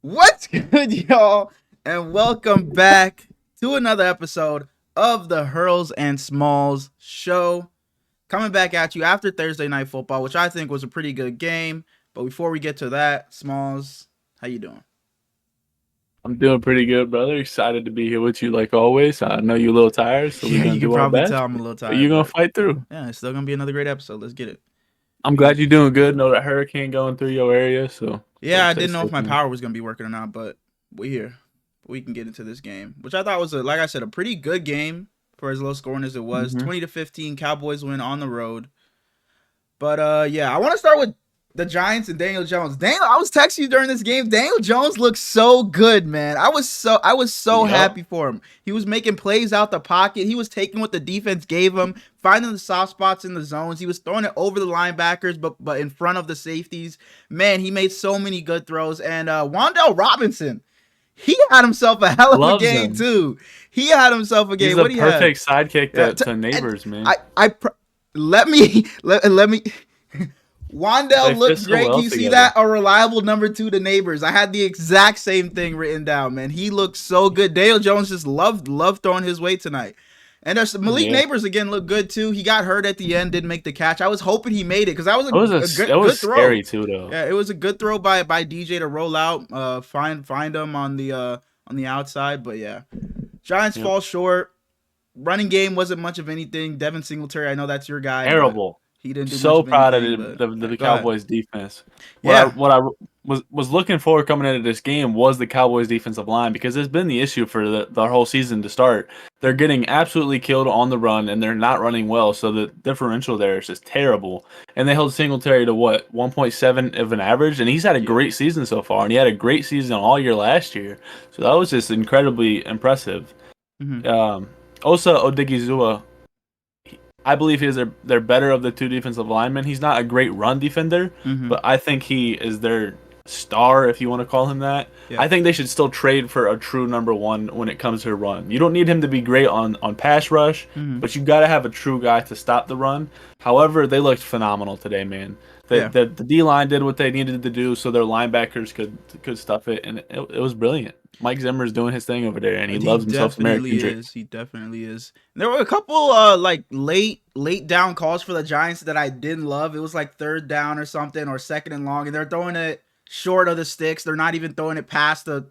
What's good, y'all? And welcome back to another episode of the Hurls and Smalls show. Coming back at you after Thursday Night Football, which I think was a pretty good game. But before we get to that, Smalls, how you doing? I'm doing pretty good, brother. Excited to be here with you like always. I know you're a little tired, so we're Yeah, gonna you can do our probably best. tell I'm a little But you're tired, gonna but fight through. yeah, it's still gonna be another great episode. Let's get it. I'm glad you're doing good. Know that hurricane going through your area, so Yeah, I stay didn't know if safe, my man. power was gonna be working or not, but we're here. We can get into this game, which I thought was like I said, a pretty good game for as low scoring as it was. hmm 20-15, Cowboys win on the road. But yeah, I want to start with the Giants and Daniel Jones. I was texting you during this game. Daniel Jones looks so good, man. I was so Yep. happy for him. He was making plays out the pocket. He was taking what the defense gave him, finding the soft spots in the zones. He was throwing it over the linebackers, but in front of the safeties. Man, he made so many good throws. And Wan'Dale Robinson, he had himself a hell of a Loves game him. too. He had himself a He's game. a What do you have? perfect sidekick Yeah, to and neighbors, man. I let me let me. Wandell They fit looked so great. Can well you see together. that? A reliable number two to neighbors. I had the exact same thing written down, man. He looked so good. Dale Jones just loved throwing his way tonight. And there's Malik Yeah. Neighbors again looked good too. He got hurt at the end, didn't make the catch. I was hoping he made it because that was It was a it good was good throw. scary too, though. Yeah, it was a good throw by DJ to roll out, find him on the outside. But yeah, Giants Yep. fall short. Running game wasn't much of anything. Devin Singletary, I know that's your guy, but Terrible. he didn't do much So of proud of anything. But the go ahead. Cowboys defense. Yeah, What I was looking for coming into this game was the Cowboys defensive line because it's been the issue for the whole season to start. They're getting absolutely killed on the run and they're not running well, so the differential there is just terrible. And they held Singletary to what 1.7 of an average, and he's had a yeah. great season so far, and he had a great season all year last year. So that was just incredibly impressive. Mm-hmm. Osa Odigizua, I believe he's their better of the two defensive linemen. He's not a great run defender, Mm-hmm. but I think he is their star, if you want to call him that. Yeah. I think they should still trade for a true number one when it comes to a run. You don't need him to be great on pass rush, Mm-hmm. but you got to have a true guy to stop the run. However, they looked phenomenal today, man. Yeah. The D line did what they needed to do, so their linebackers could stuff it, and it was brilliant. Mike Zimmer's doing his thing over there, and he He loves himself some Eric definitely Kendricks. is. He definitely is. There were a couple like late down calls for the Giants that I didn't love. It was like third down or something or second and long, and they're throwing it short of the sticks. They're not even throwing it past the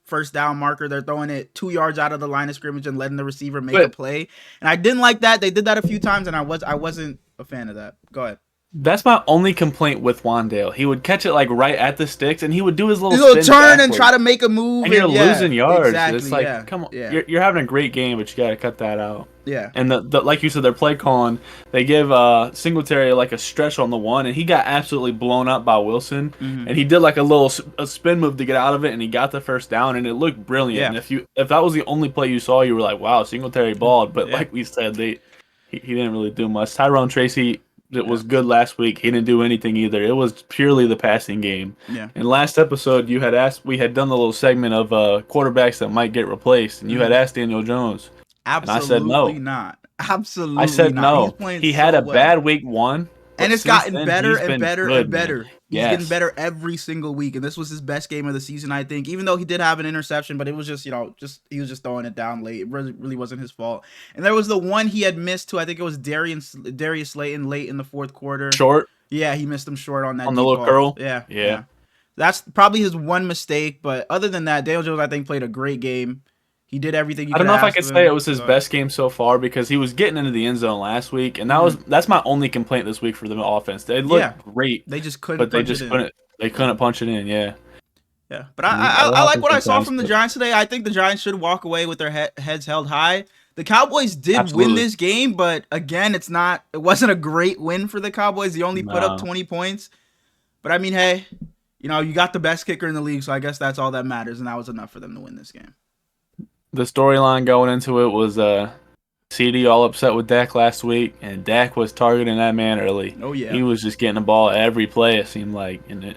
first down marker. They're throwing it 2 yards out of the line of scrimmage and letting the receiver make a But play. And I didn't like that. They did that a few times, and I wasn't a fan of that. Go ahead. that's my only complaint with Wandale. He would catch it like right at the sticks, and he would do his little He'll spin turn and try backwards. to make a move, And you're and yeah, losing yards. It's exactly, like, yeah, come on, yeah, you're having a great game, but you got to cut that out. yeah, And the like you said, they're play calling. They give Singletary like a stretch on the one, and he got absolutely blown up by Wilson. mm-hmm. And he did like a spin move to get out of it, and he got the first down, and it looked brilliant. Yeah. And if that was the only play you saw, you were like, wow, Singletary balled. But Yeah. like we said, he didn't really do much. Tyrone Tracy. It was Yeah. good last week. He didn't do anything either. It was purely the passing game. Yeah. In last episode, you had asked, we had done the little segment of quarterbacks that might get replaced, and you had asked Daniel Jones, and I said Absolutely no. not. I Absolutely said not. He's no. playing He had so a well. bad week one, And but it's since gotten then better he's and been better good, and man. better. He's getting Yes, better every single week. And this was his best game of the season, I think. Even though he did have an interception, but it was just, he was just throwing it down late. It really wasn't his fault. And there was the one he had missed to, I think it was Darius Slayton late in the fourth quarter. short Yeah, he missed him short on that on the deep little ball. curl. Yeah, Yeah, yeah. That's probably his one mistake. But other than that, Daniel Jones, I think, played a great game. He did everything you I could don't know if I ask could of say it him. was his best game so far because he was getting into the end zone last week, and that's my only complaint this week for the offense. They looked Yeah. great, They just couldn't but they punch just it in. couldn't punch it in. Yeah, Yeah, but and that I like happens what I saw sometimes. from the But Giants today. I think the Giants should walk away with their heads held high. The Cowboys did win absolutely, this game, but again, it wasn't a great win for the Cowboys. They only put up no. 20 points. But I mean, hey, you got the best kicker in the league, so I guess that's all that matters, and that was enough for them to win this game. The storyline going into it was CD all upset with Dak last week, and Dak was targeting that man early. Oh yeah, He was just getting the ball every play, it seemed like, and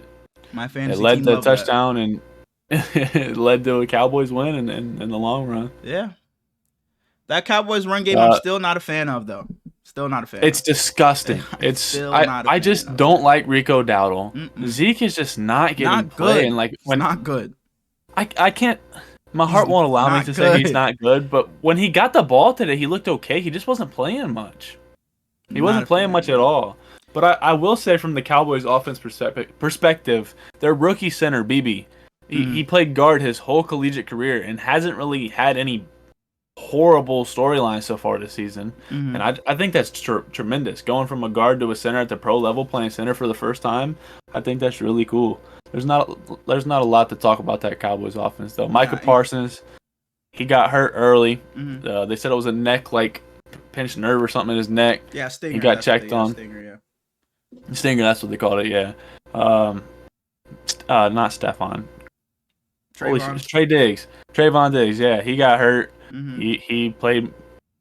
my it fantasy led team to a loved that. touchdown, and it led to a Cowboys win in the long run. Yeah, that Cowboys run game I'm still not a fan of though. Still not a fan. It's disgusting. It's Still I not a I fan just of don't it. like Rico Dowdle. Mm-mm. Zeke is just not getting Not play, good. and like It's not good. I can't. My He's heart won't allow me not to say he's good. not good, but when he got the ball today, he looked okay. He just wasn't playing much. He Not wasn't a playing fan, much at bro. all. But I will say from the Cowboys' offense perspective, their rookie center, BB, Mhm. he played guard his whole collegiate career and hasn't really had any horrible storylines so far this season. Mhm. And I think that's tremendous. Going from a guard to a center at the pro level, playing center for the first time, I think that's really cool. There's not a lot to talk about that Cowboys offense though. Micah Nah, Parsons, he got hurt early. Mhm. They said it was a neck pinched nerve or something in his neck. Yeah, Stinger. He got That's what checked they- on. Stinger, yeah. Stinger, that's what they called it. Yeah. Not Stephon. Holy shit, Trayvon. it's Trey Diggs. Trayvon Diggs. Yeah, he got hurt. Mhm. He played.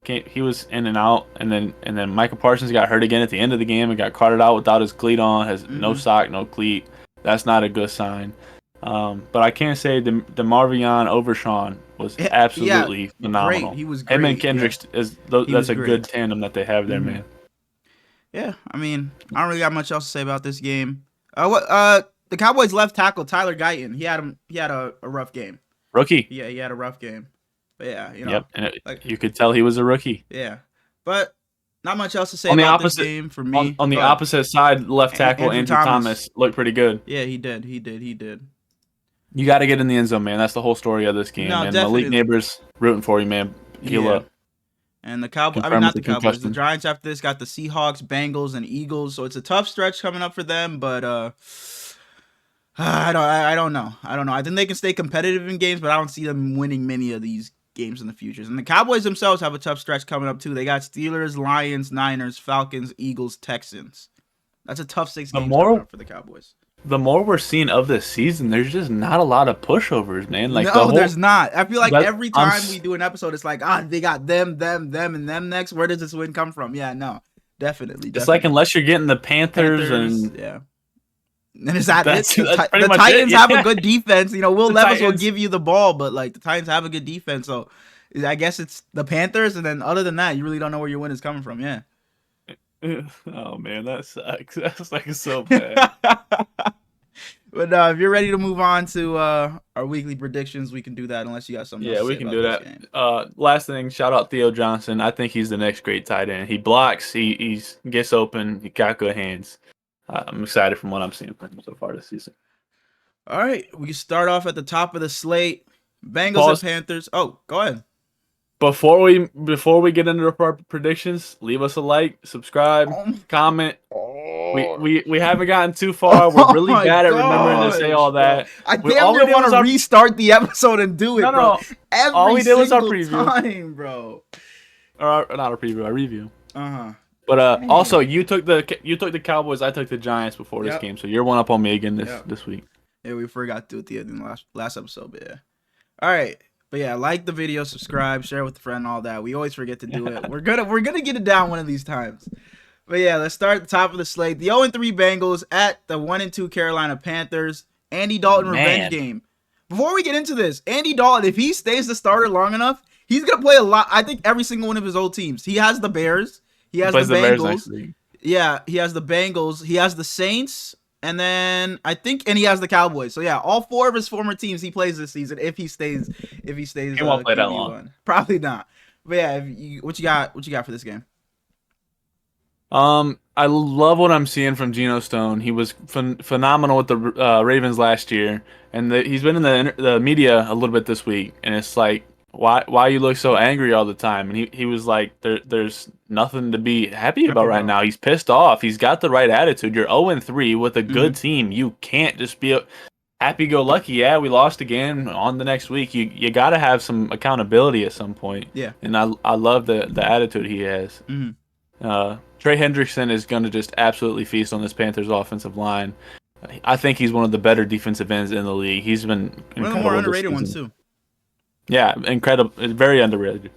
He was in and out, and then Michael Parsons got hurt again at the end of the game and got carted out without his cleat on. Has no Mhm. sock, no cleat. That's not a good sign. But I can't say the Marvion Overshawn was Yeah, absolutely phenomenal. Great. He was Him great. and Kendricks was that's a great. good tandem that they have there, Mhm. man. Yeah, I mean, I don't really got much else to say about this game. The Cowboys left tackle Tyler Guyton. He had a rough game. Rookie. Yeah, he had a rough game. But yeah, Yep, and like you could tell he was a rookie. yeah. But not much else to say On the about opposite- this game for me. On the Go ahead. opposite side, left tackle Andrew Andrew Thomas. Thomas looked pretty good. Yeah, he did. You got to get in the end zone, man. That's the whole story of this game. No, And definitely. Malik Neighbors rooting for you, man. Heal Yeah. up. And the Cowboys, Confirmed not with the the Cowboys. The concussion. Giants after this got the Seahawks, Bengals, and Eagles. So it's a tough stretch coming up for them. But I don't know. I think they can stay competitive in games, but I don't see them winning many of these games in the futures. And the Cowboys themselves have a tough stretch coming up too. They got Steelers, Lions, Niners, Falcons, Eagles, Texans. That's a tough 6 games coming up for the Cowboys. The more we're seeing of this season, there's just not a lot of pushovers, man. Like No, there's not. I feel like But every time we do an episode, it's like, they got them, and them next. Where does this win come from? Yeah, no, definitely. It's like unless you're getting the Panthers and yeah. And is that That's it? pretty The much Titans it, have yeah. a good defense. Will The Levis will Titans- give you the ball, but like the Titans have a good defense. So I guess it's the Panthers, and then other than that, you really don't know where your win is coming from. Yeah. oh man, that sucks. That's like so bad. But if you're ready to move on to our weekly predictions, we can do that. Unless you got something. Yeah, else to we say can about do this that. game. Last thing, shout out Theo Johnson. I think he's the next great tight end. He blocks. He gets open. He got good hands. I'm excited from what I'm seeing from him so far this season. All right, we can start off at the top of the slate. Bengals Pause. and Panthers. Oh, go ahead. Before we get into our predictions, leave us a like, subscribe, comment. We haven't gotten too far. We're really my bad at remembering to say gosh, all that. I We- damn all we near did want was to our- restart the episode and do it, No, bro. no. Every All we did was our single preview. time, bro. Or not a preview, a review. Uh-huh. But also you took the Cowboys, I took the Giants before this Yep. game, so you're one up on me again Yep. this week. Yeah, we forgot to do it the end of the last episode, but yeah. All right. But yeah, like the video, subscribe, share with a friend, all that. We always forget to do it. We're gonna get it down one of these times. But yeah, let's start at the top of the slate. The 0-3 Bengals at the 1-2 Carolina Panthers. Andy Dalton revenge game. Before we get into this, Andy Dalton, if he stays the starter long enough, he's gonna play a lot. I think every single one of his old teams. He has the Bears. He has Plays the Bears Bengals. next week. Yeah, he has the Bengals. He has the Saints. And then he has the Cowboys. So yeah, all 4 of his former teams he plays this season if he stays. He won't play that QB1. long. Probably not. But yeah, what you got for this game? I love what I'm seeing from Geno Stone. He was phenomenal with the Ravens last year, and he's been in the media a little bit this week. And it's like, why you look so angry all the time? And he was like, there's nothing to be happy about right now. He's pissed off. He's got the right attitude. You're 0-3 with a good team. You can't just be happy-go-lucky. Yeah, we lost again. On the next week, you got to have some accountability at some point. Yeah. And I love the attitude he has. Mm-hmm. Trey Hendrickson is going to just absolutely feast on this Panthers offensive line. I think he's one of the better defensive ends in the league. He's been One of the incredible more this underrated ones season. too. Yeah, incredible. Very underrated.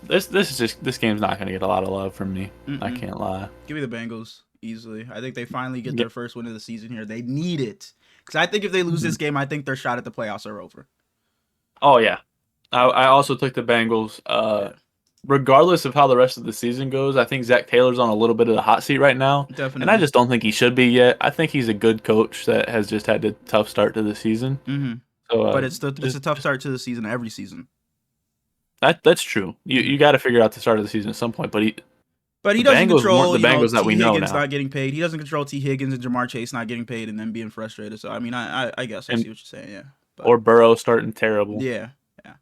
This game's not going to get a lot of love from me. Mm-mm. I can't lie. Give me the Bengals easily. I think they finally get their first win of the season here. They need it because I think if they lose this game, I think their shot at the playoffs are over. Oh yeah, I also took the Bengals. regardless of how the rest of the season goes, I think Zach Taylor's on a little bit of the hot seat right now, and I Definitely. just don't think he should be yet. I think he's a good coach that has just had a tough start to the season. Hmm. So But it's a tough just start to the season every season. that's true. Hmm. You got to figure out the start of the season at some point. But But he the doesn't Bengals weren't control, the Bengals that we T. know Higgins now. not getting paid. He doesn't control T. Higgins and Jamar Chase not getting paid and then being frustrated. So I mean, I guess I And see what you're saying. Yeah. But or Burrow starting terrible. yeah, yeah.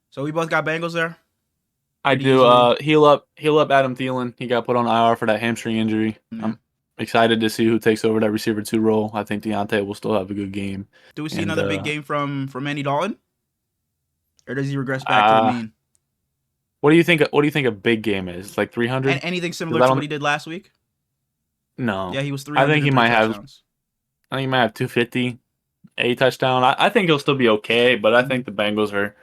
So we both got Bengals there I pretty do. easily. Heal up Adam Thielen. He got put on IR for that hamstring injury. Yeah. I'm excited to see who takes over that receiver 2 role. I think Deontay will still have a good game. Do we see And another big game from Andy Dalton, or does he regress back to the uh, mean? what do you think? What do you think a big game is? Like 300? And anything Because similar I to what don't. he did last week? No, Yeah, he was I think he 303 might have. touchdowns. I think he might have 250, a touchdown. I think he'll still be okay, but I think the Bengals are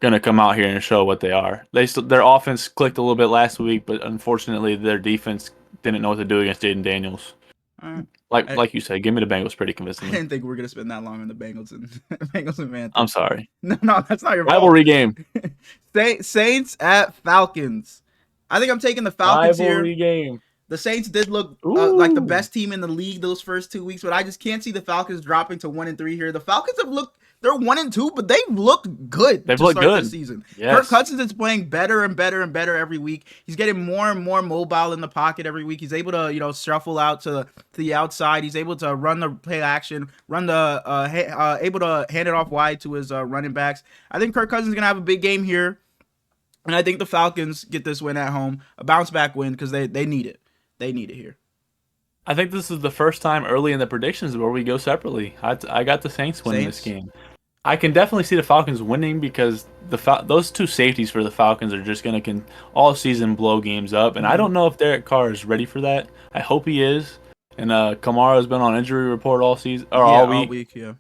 gonna come out here and show what they are. Their offense clicked a little bit last week, but unfortunately their defense didn't know what to do against Jaden Daniels. All right. Like you said, give me the Bengals pretty I convincingly. didn't think we were gonna spend that long on the Bengals and Bengals and I'm Panthers. sorry. No, that's not your fault. Rivalry game. Saints at Falcons. I think I'm taking the Falcons here. Rivalry game. The Saints did look like the Ooh. best team in the league those first 2 weeks, but I just can't see the Falcons dropping to 1-3 here. The Falcons have looked, they're 1-2, but they've looked good They've to looked start good. this season. Yes. Kirk Cousins is playing better and better and better every week. He's getting more and more mobile in the pocket every week. He's able to, shuffle out to the outside. He's able to run the play action, able to hand it off wide to his running backs. I think Kirk Cousins is gonna have a big game here, and I think the Falcons get this win at home, a bounce back win because they need it. They need it here. I think this is the first time early in the predictions where we go separately. I got the Saints winning this game. I can definitely see the Falcons winning because those two safeties for the Falcons are just going to all season blow games up, and I don't know if Derek Carr is ready for that. I hope he is. And Kamara's been on injury report all season or all week. All week, yeah.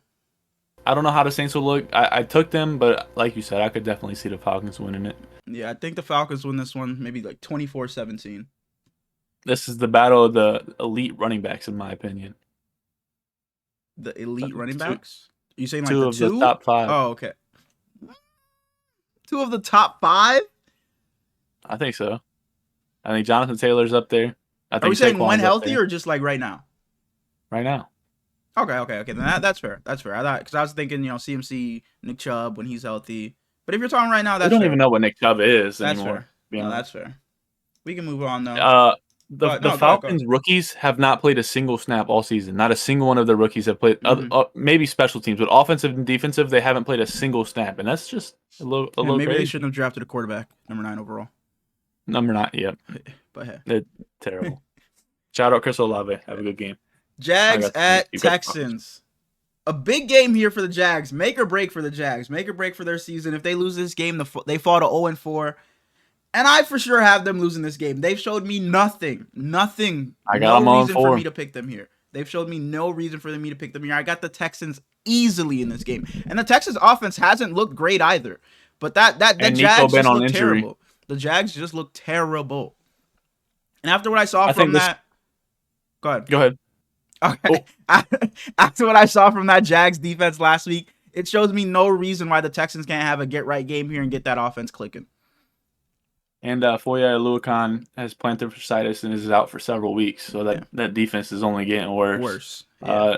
I don't know how the Saints will look. I took them, but like you said, I could definitely see the Falcons winning it. Yeah, I think the Falcons win this one, maybe like 24-17. This is the battle of the elite running backs, in my opinion. The elite running backs? Are you saying like Two the of the top 5. Oh, okay. 2 of the top 5? I think so. I think Jonathan Taylor's up there. I think Are we saying Saquon's when up healthy there or just like right now? right now. Okay. Then that's fair. That's fair. I thought because I was thinking, CMC, Nick Chubb when he's healthy. But if you're talking right now, that's We don't fair. even know what Nick Chubb is That's anymore. fair. To be No, honest. that's fair. We can move on though. The Falcons rookies have not played a single snap all season. Not a single one of their rookies have played. Maybe special teams, but offensive and defensive, they haven't played a single snap, and that's just a little Maybe crazy. they shouldn't have drafted a quarterback, number 9 overall. Number 9, yep. But hey, They're terrible. Shout out Chris Olave. Have a good game. Jags at Texans. A big game here for the Jags. Make or break for the Jags. Make or break for their season. If they lose this game, they fall to 0-4. And I for sure have them losing this game. They've showed me nothing. I got them no on reason 4. for me to pick them here. They've showed me no reason for me to pick them here. I got the Texans easily in this game. And the Texans offense hasn't looked great either. But that Jags just look terrible. The Jags just look terrible. And after what I saw from that... Go ahead. Okay. Oh. After what I saw from that Jags defense last week, it shows me no reason why the Texans can't have a get-right game here and get that offense clicking. And Foye Oluokun has plantar fasciitis and is out for several weeks, so that defense is only getting worse. Yeah.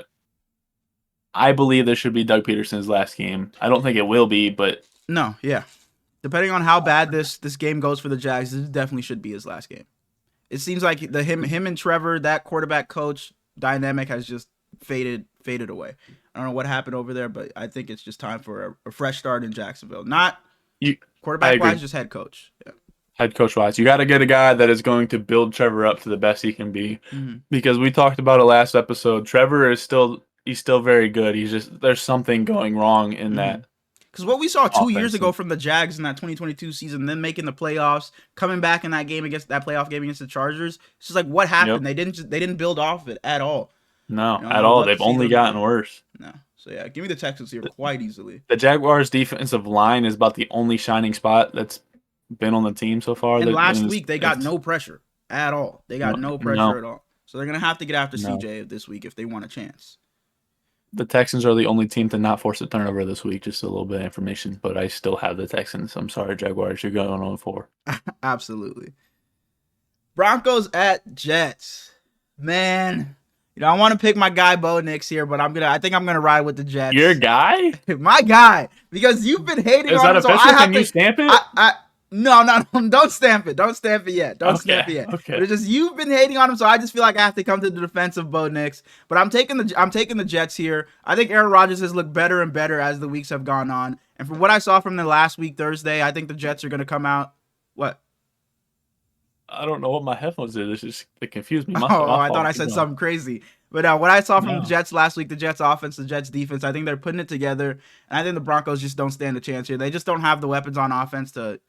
I believe this should be Doug Peterson's last game. I don't think it will be, but no, yeah. Depending on how bad this game goes for the Jags, this definitely should be his last game. It seems like him and Trevor, that quarterback coach dynamic has just faded away. I don't know what happened over there, but I think it's just time for a fresh start in Jacksonville. Not quarterback wise, just head coach. Yeah. Head coach wise, you got to get a guy that is going to build Trevor up to the best he can be. Mm-hmm. Because we talked about it last episode. Trevor is still very good. There's something going wrong in that. Because what we saw 2 years ago from the Jags in that 2022 season, them making the playoffs, coming back in that playoff game against the Chargers, it's just like what happened. Yep. They didn't build off it at all. No, at all. They've only gotten worse. No. So yeah, give me the Texans here quite easily. The Jaguars' defensive line is about the only shining spot that's been on the team so far. And last week they got no pressure at all. They got no pressure at all. So they're gonna have to get after CJ this week if they want a chance. The Texans are the only team to not force a turnover this week. Just a little bit of information, but I still have the Texans. I'm sorry, Jaguars. You're going on 4. Absolutely. Broncos at Jets. Man, I want to pick my guy Bo Nix here, but I think I'm gonna ride with the Jets. Your guy? My guy, because you've been hating Is on that him. official? So I have Can you stamp it? No, don't stamp it. Don't stamp it yet. Don't stamp it yet. Okay. But it's just you've been hating on him, so I just feel like I have to come to the defense of Bo Nix. But I'm taking the Jets here. I think Aaron Rodgers has looked better and better as the weeks have gone on. And from what I saw from the last week Thursday, I think the Jets are going to come out. What? I don't know what my headphones did. It confused me. I thought I said something crazy. But what I saw from the Jets last week, the Jets offense, the Jets defense, I think they're putting it together. And I think the Broncos just don't stand a chance here. They just don't have the weapons on offense to,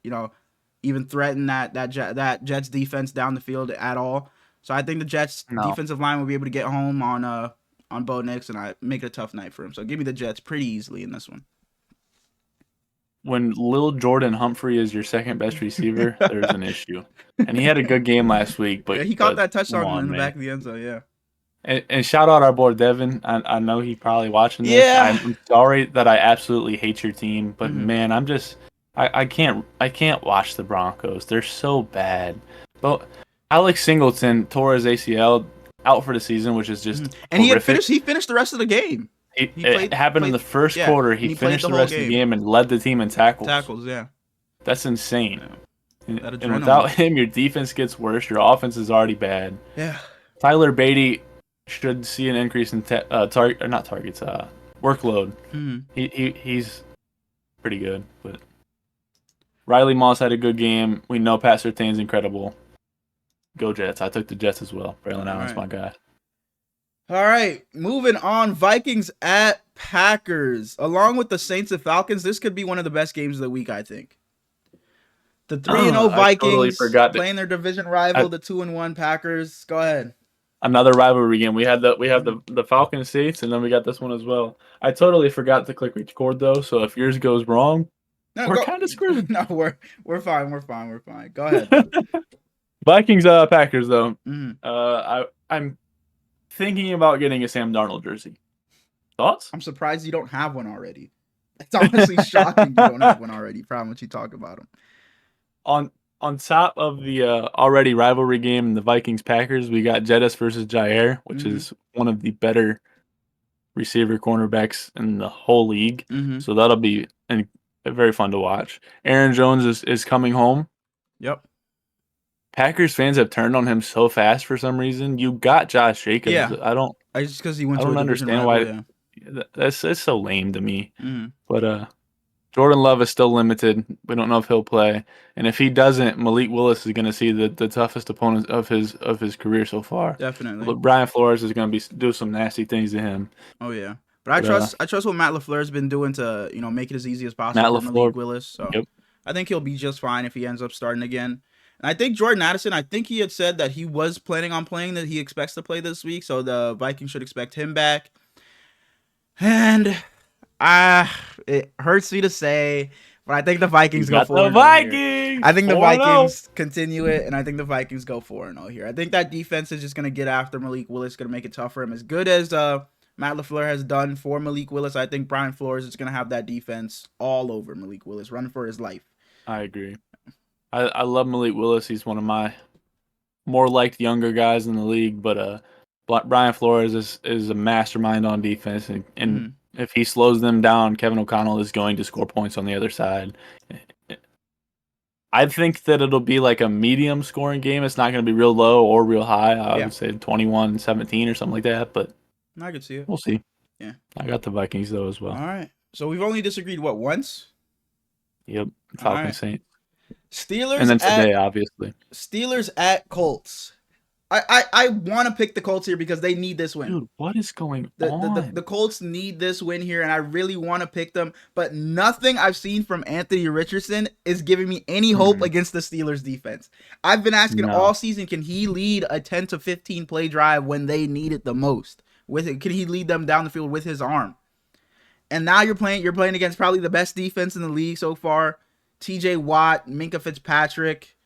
even threaten that Jets defense down the field at all. So I think the Jets defensive line will be able to get home on Bo Nix, and I make it a tough night for him. So give me the Jets pretty easily in this one. When Lil Jordan Humphrey is your second best receiver, there's an issue. And he had a good game last week, but he caught that touchdown in the back of the end zone. Yeah. And shout out our boy Devin. I know he's probably watching this. Yeah. I'm sorry that I absolutely hate your team, but man, I can't watch the Broncos. They're so bad. But Alex Singleton tore his ACL out for the season, which is just and horrific. He finished the rest of the game. It happened in the first quarter. He finished the rest of the game and led the team in tackles. Yeah. That's insane. Yeah. And without him, your defense gets worse. Your offense is already bad. Yeah. Tyler Beatty should see an increase in workload. He's pretty good, but Riley Moss had a good game. We know Pat Surtain's incredible. Go Jets. I took the Jets as well. Braylon Allen's my guy. All right, moving on. Vikings at Packers. Along with the Saints and Falcons, this could be one of the best games of the week, I think. The 3-0 Vikings playing their division rival, the 2-1 Packers. Go ahead. Another rivalry game. We have the Falcons Saints, and then we got this one as well. I totally forgot to click record though, so if yours goes wrong, we're kind of screwed. No, we're fine. We're fine. Go ahead. Vikings Packers though. Mm-hmm. I'm thinking about getting a Sam Darnold jersey. Thoughts? I'm surprised you don't have one already. It's honestly shocking you don't have one already. Probably what you talk about them. On top of the already rivalry game in the Vikings Packers, we got Jettis versus Jair, which is one of the better receiver cornerbacks in the whole league. So that'll be very fun to watch. Aaron Jones is coming home. Yep. Packers fans have turned on him so fast for some reason. You got Josh Jacobs. Yeah. Just because he went. I don't understand why. That's so lame to me. But Jordan Love is still limited. We don't know if he'll play, and if he doesn't, Malik Willis is going to see the toughest opponent of his career so far. Definitely. But Brian Flores is going to do some nasty things to him. Oh yeah. But I trust what Matt LaFleur's been doing to make it as easy as possible for Malik Willis. So I think he'll be just fine if he ends up starting again. And I think Jordan Addison, I think he had said that he was planning on playing, that he expects to play this week. So the Vikings should expect him back. And it hurts me to say, but I think the Vikings go 4-0. I think the Vikings continue it, and I think the Vikings go 4-0 here. I think that defense is just going to get after Malik Willis, going to make it tough for him. As good as Matt LaFleur has done for Malik Willis, I think Brian Flores is going to have that defense all over Malik Willis, running for his life. I agree. I love Malik Willis. He's one of my more liked younger guys in the league, but Brian Flores is a mastermind on defense, and if he slows them down, Kevin O'Connell is going to score points on the other side. I think that it'll be like a medium scoring game. It's not going to be real low or real high. I would say 21-17 or something like that, but I could see it. We'll see. Yeah. I got the Vikings though as well. All right. So we've only disagreed once? Yep. Falcons Saints. Steelers and then today, obviously. Steelers at Colts. I want to pick the Colts here because they need this win. Dude, what is going on? The Colts need this win here, and I really want to pick them. But nothing I've seen from Anthony Richardson is giving me any hope against the Steelers defense. I've been asking all season, can he lead a 10 to 15 play drive when they need it the most? Can he lead them down the field with his arm? And now you're playing against probably the best defense in the league so far. TJ Watt, Minkah Fitzpatrick.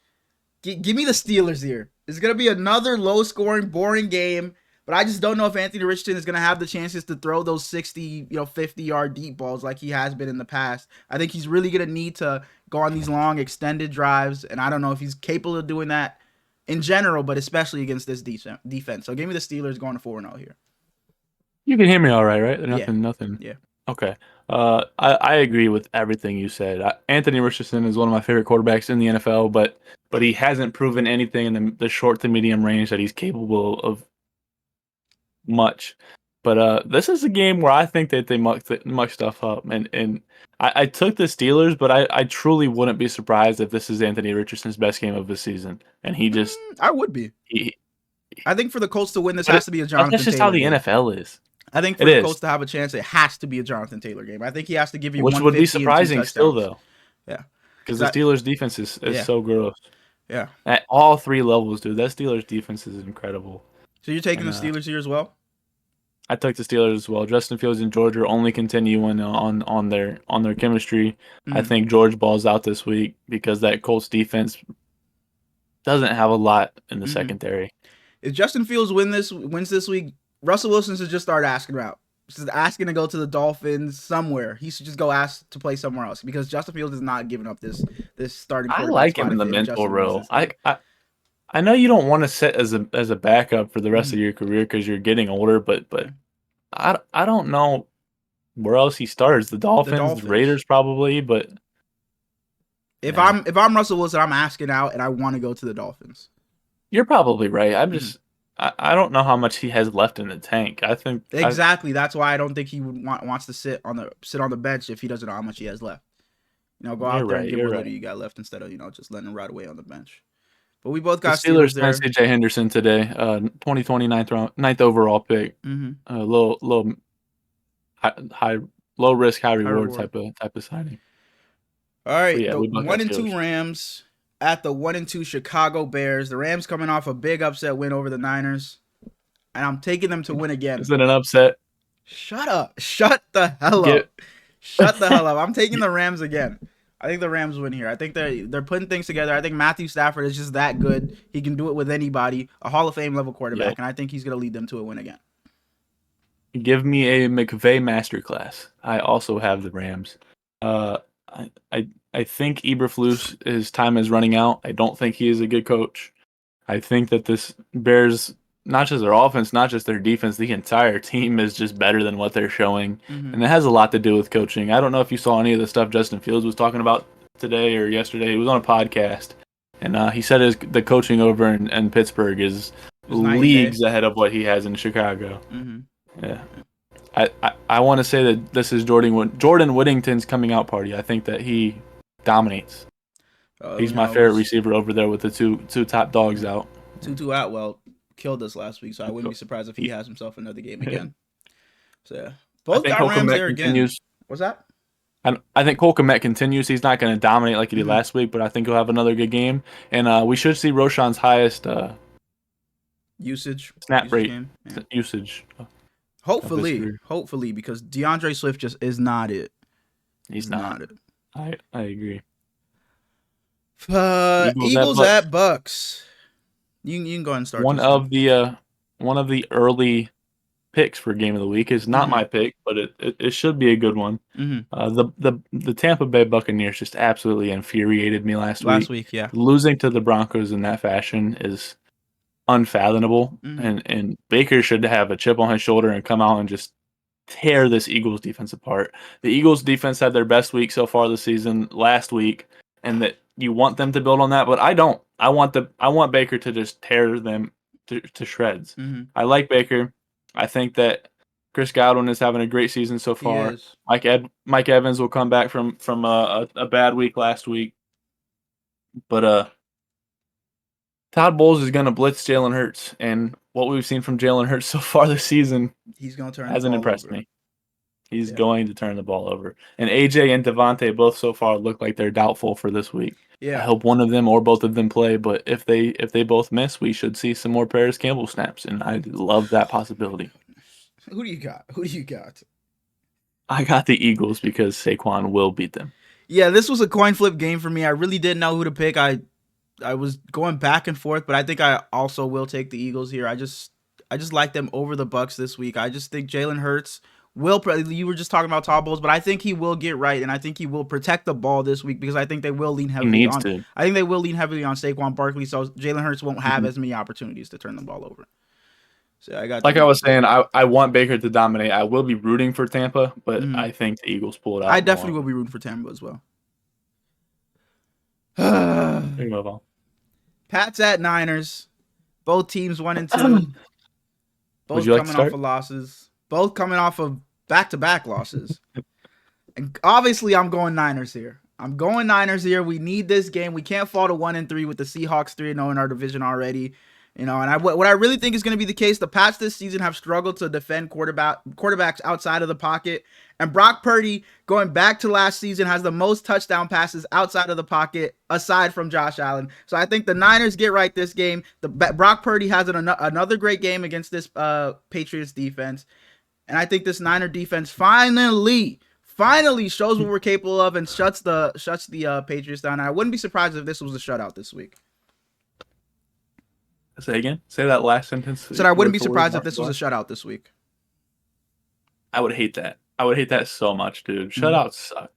Give me the Steelers here. It's going to be another low-scoring, boring game. But I just don't know if Anthony Richardson is going to have the chances to throw those 60, 50-yard deep balls like he has been in the past. I think he's really going to need to go on these long extended drives, and I don't know if he's capable of doing that in general, but especially against this defense. So give me the Steelers going to 4-0 here. You can hear me all right? Yeah. Nothing. Yeah. Okay. I agree with everything you said. Anthony Richardson is one of my favorite quarterbacks in the NFL, but he hasn't proven anything in the short to medium range that he's capable of much. But this is a game where I think that they muck stuff up, and I took the Steelers, but I truly wouldn't be surprised if this is Anthony Richardson's best game of the season, and he just I would be. I think for the Colts to win, this but has to be a Jonathan that's just Taylor how the game. NFL is. I think for It the is. Colts to have a chance, it has to be a Jonathan Taylor game. I think he has to give you Which would 150 be and 2 surprising still, touchdowns. though. Yeah. Because the Steelers' defense is Yeah. so gross. Yeah. At all three levels, dude. That Steelers' defense is incredible. So you're taking the Steelers here as well? I took the Steelers as well. Justin Fields and George are only continuing on their chemistry. Mm-hmm. I think George balls out this week because that Colts defense doesn't have a lot in the secondary. If Justin Fields wins this week, Russell Wilson should just start asking out. Just asking to go to the Dolphins somewhere. He should just go ask to play somewhere else because Justin Fields is not giving up this starting I quarterback like spot him in the if mental Justin role. wins this I know you don't want to sit as a backup for the rest of your career because you're getting older, but I don't know where else he starts. The Dolphins, the Raiders probably, but if I'm Russell Wilson, I'm asking out and I want to go to the Dolphins. You're probably right. I'm just I don't know how much he has left in the tank. I think exactly that's why I don't think he would wants to sit on the bench if he doesn't know how much he has left. Go out there and get what little you got left instead of just letting him ride away on the bench. But we both got Steelers there. C.J. Henderson today, 2020 ninth overall pick. Low risk, high reward type of signing. All right, the 1-2 Rams at the 1-2 Chicago Bears. The Rams coming off a big upset win over the Niners, and I'm taking them to win again. Is it an upset? Shut up! Shut the hell up! Shut the hell up! I'm taking the Rams again. I think the Rams win here. I think they're putting things together. I think Matthew Stafford is just that good. He can do it with anybody, a Hall of Fame level quarterback, and I think he's going to lead them to a win again. Give me a McVay masterclass. I also have the Rams. I think Eberflus, his time is running out. I don't think he is a good coach. I think that this Bears, not just their offense, not just their defense, the entire team is just better than what they're showing. And it has a lot to do with coaching. I don't know if you saw any of the stuff Justin Fields was talking about today or yesterday. He was on a podcast, and he said the coaching over in Pittsburgh is leagues ahead of what he has in Chicago. Yeah. I want to say that this is Jordan Whittington's coming out party. I think that he dominates. He's my favorite receiver over there with the two top dogs out. Tutu Atwell killed us last week, so I wouldn't be surprised if he has himself another game again. So yeah, both got Rams there again. What's that? I think Cole Kmet continues. He's not going to dominate like he did last week, but I think he'll have another good game. And we should see Roshan's highest snap rate usage. Hopefully, because DeAndre Swift just is not it. He's not it. I agree. Eagles at Bucks. You can go ahead and start. One of the early picks for game of the week is not my pick, but it should be a good one. The Tampa Bay Buccaneers just absolutely infuriated me last week. Yeah, losing to the Broncos in that fashion is unfathomable, and Baker should have a chip on his shoulder and come out and just tear this Eagles defense apart. The Eagles defense had their best week so far this season last week, and that you want them to build on that, but I don't. I want Baker to just tear them to shreds. I like Baker. I think that Chris Godwin is having a great season so far. Mike Evans will come back from a bad week last week, but Todd Bowles is going to blitz Jalen Hurts, and what we've seen from Jalen Hurts so far this season hasn't impressed me. He's going to turn the ball over. And AJ and Devontae both so far look like they're doubtful for this week. Yeah. I hope one of them or both of them play, but if they both miss, we should see some more Paris Campbell snaps, and I love that possibility. Who do you got? I got the Eagles because Saquon will beat them. Yeah, this was a coin flip game for me. I really didn't know who to pick. I was going back and forth, but I think I also will take the Eagles here. I I just like them over the Bucks this week. I just think Jalen Hurts will. You were just talking about Todd Bowles, but I think he will get right, and I think he will protect the ball this week because I think they will lean He heavily needs on. to. I think they will lean heavily on Saquon Barkley, so Jalen Hurts won't have Mhm. as many opportunities to turn the ball over. So I got Like I was saying, I want Baker to dominate. I will be rooting for Tampa, but Mhm. I think the Eagles pull it out. I in the definitely long will run. be rooting for Tampa as well. We move on. Pats at Niners. Both teams 1-2. Would Both you like to coming off start? of losses. Both coming off of back-to-back losses. And obviously, I'm going Niners here. We need this game. We can't fall to 1-3 with the Seahawks 3-0 in our division already. And what I really think is going to be the case, the Pats this season have struggled to defend quarterbacks outside of the pocket. And Brock Purdy, going back to last season, has the most touchdown passes outside of the pocket, aside from Josh Allen. So I think the Niners get right this game. Brock Purdy has another great game against this Patriots defense. And I think this Niner defense finally shows what we're capable of and shuts the Patriots down. And I wouldn't be surprised if this was a shutout this week. Say again. Say that last sentence. So I wouldn't word be for word, surprised if mark this for was a mark. shutout this week. I would hate that. I would hate that so much, dude. Mhm. Shutouts suck.